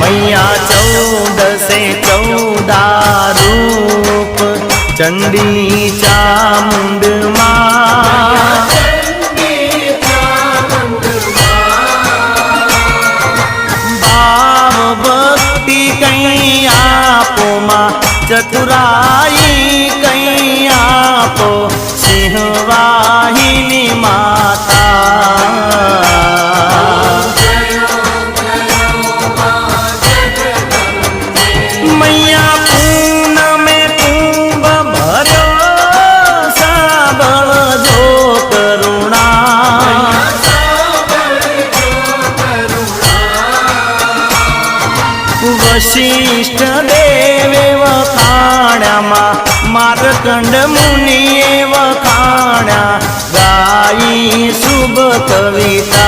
मैया 14 रूप चंडी चामुंड मां भाव भक्ति कहीं आपो मां चतुराई कहीं आपो सिंहवाहिनी माता मैया पून में कुंभ भरो साबल जो करुणा वशिष्ठ देवे वखाण्या मार्कंड मुनिए वखाण्या गाई शुभ कविता